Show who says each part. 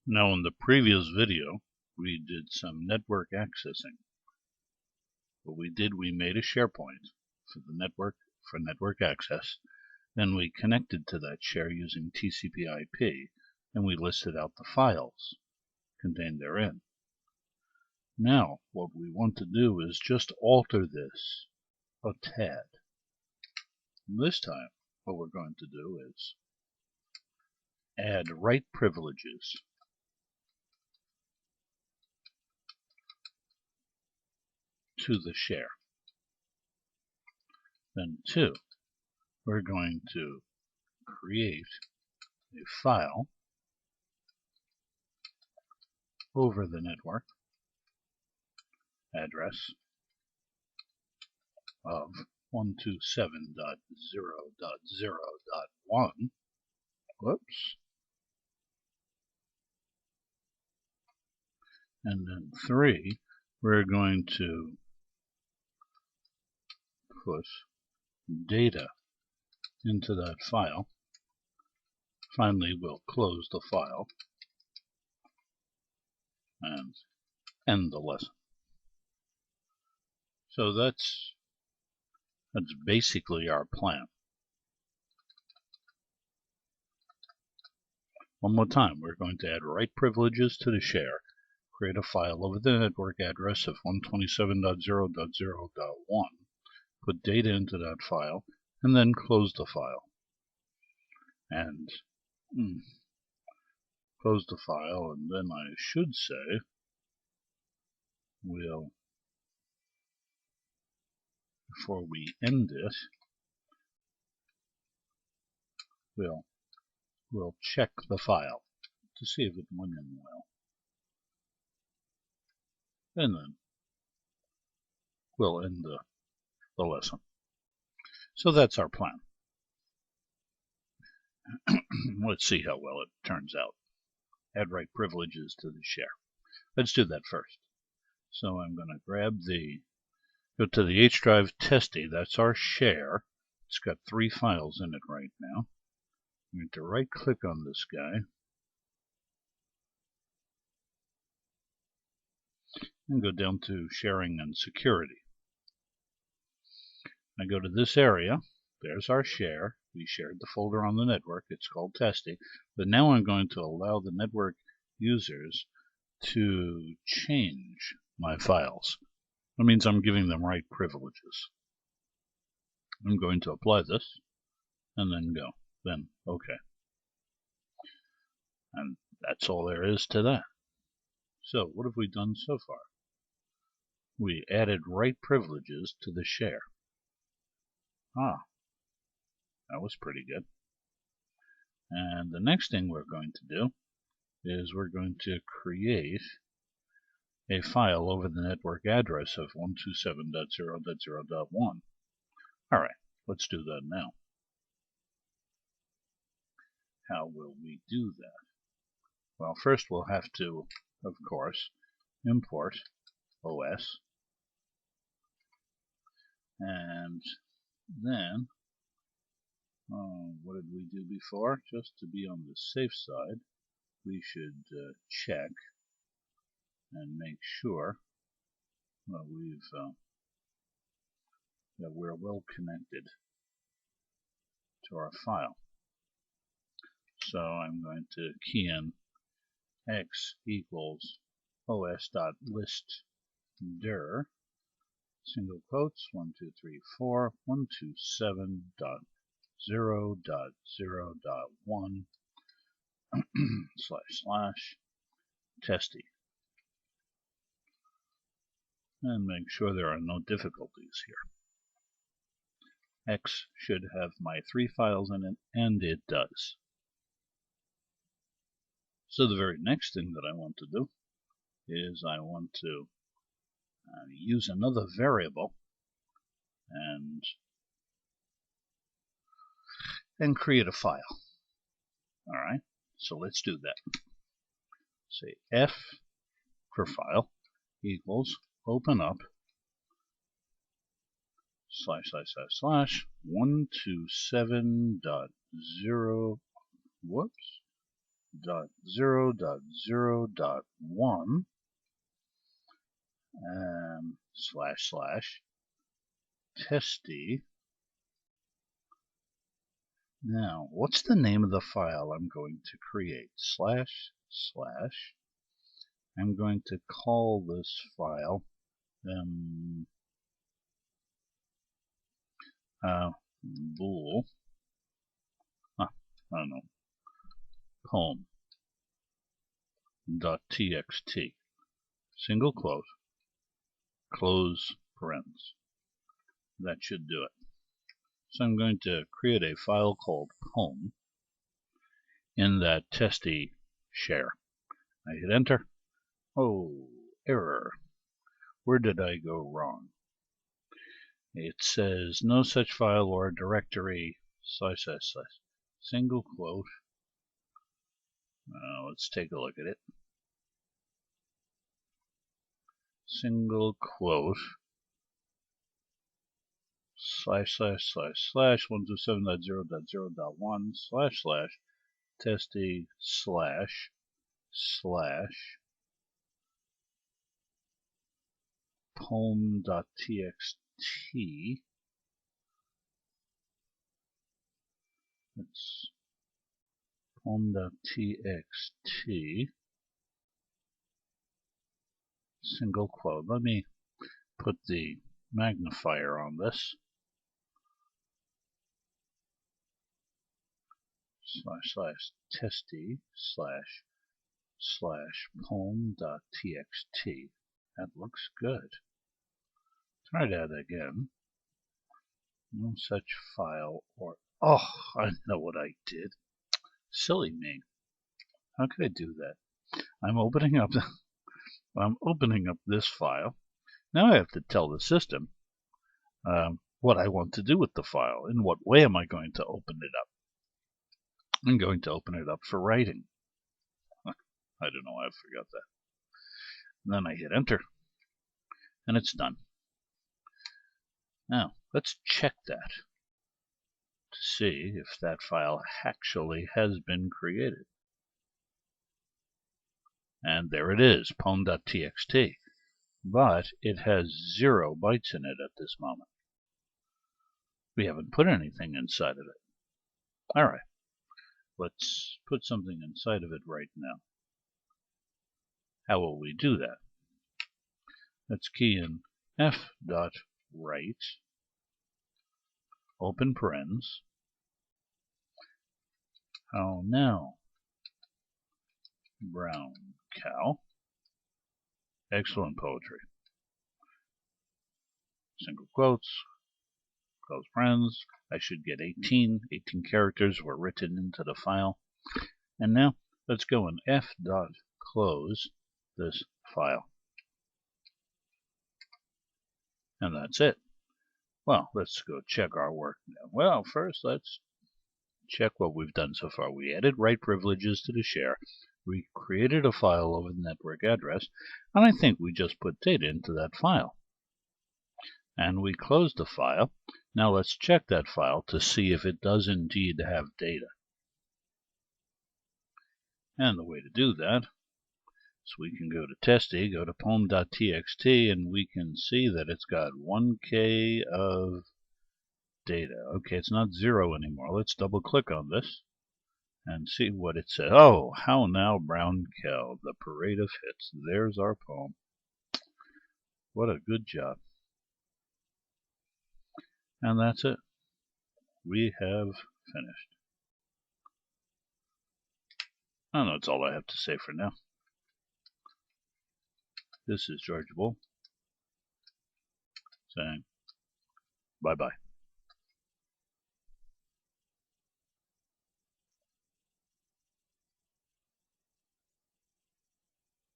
Speaker 1: Now, in the previous video, we did some network accessing. What we did, we made a SharePoint for the network for network access. Then we connected to that share using TCP/IP, and we listed out the files contained therein. Now, what we want to do is just alter this a tad. This time, what we're going to do is add write privileges to the share. Then 2, we're going to create a file over the network address of 127.0.0.1. Whoops. And then 3, we're going to put data into that file. Finally, we'll close the file and end the lesson. So that's basically our plan. One more time, we're going to add write privileges to the share, create a file over the network address of 127.0.0.1, put data into that file, and then close the file. And close the file, and then I should say before we end it, we'll check the file to see if it went in well. And then we'll end the lesson. So that's our plan. Let's see how well it turns out. Add write privileges to the share. Let's do that first. So I'm going to go to the H drive testy. That's our share. It's got 3 files in it right now. I'm going to right click on this guy and go down to sharing and security. I go to this area. There's our share. We shared the folder on the network. It's called testy. But now I'm going to allow the network users to change my files. That means I'm giving them write privileges. I'm going to apply this and then go. Then OK. And that's all there is to that. So what have we done so far? We added write privileges to the share. That was pretty good. And the next thing we're going to do is we're going to create a file over the network address of 127.0.0.1. Alright, let's do that now. How will we do that? Well, first we'll have to, of course, import OS. And then, what did we do before? Just to be on the safe side, we should check and make sure that we're well connected to our file. So I'm going to key in x equals os.listdir, single quotes, 1234 127.0.0.1 / testy, and make sure there are no difficulties here. X should have my 3 files in it, and it does. So the very next thing that I want to do is I want to use another variable and create a file. Alright, so let's do that. Say f for file equals open up / 127.0 0.0.0.1 / testy. Now, what's the name of the file I'm going to create? / I'm going to call this file boole. I don't know. Poem.txt. Single quote. Close parens. That should do it. So I'm going to create a file called poem in that testy share. I hit enter. Oh, error. Where did I go wrong? It says no such file or directory / single quote. Let's take a look at it. Single quote / 127.0.0.1 / testy / poem.txt. It's poem.txt. Single quote. Let me put the magnifier on this. / testy / poem.txt. That looks good. Try that again. No such file or... Oh, I know what I did. Silly me. How could I do that? I'm opening up this file. Now I have to tell the system what I want to do with the file. In what way am I going to open it up? I'm going to open it up for writing. I don't know why I forgot that. And then I hit enter. And it's done. Now, let's check that to see if that file actually has been created. And there it is, poem.txt. But it has 0 bytes in it at this moment. We haven't put anything inside of it. Alright, let's put something inside of it right now. How will we do that? Let's key in f.write, open parens. How now, brown cow. Excellent poetry. Single quotes, close parens. I should get 18 characters were written into the file. And now let's go in f.close this file. And that's it. Well, let's go check our work now. Well, first let's check what we've done so far. We added write privileges to the share. We created a file over the network address, and I think we just put data into that file. And we closed the file. Now let's check that file to see if it does indeed have data. And the way to do that is we can go to testy, go to poem.txt, and we can see that it's got 1K of data. Okay, it's not 0 anymore. Let's double click on this and see what it says. Oh, how now, brown cow, the parade of hits. There's our poem. What a good job. And that's it. We have finished. And that's all I have to say for now. This is George Boole saying bye-bye.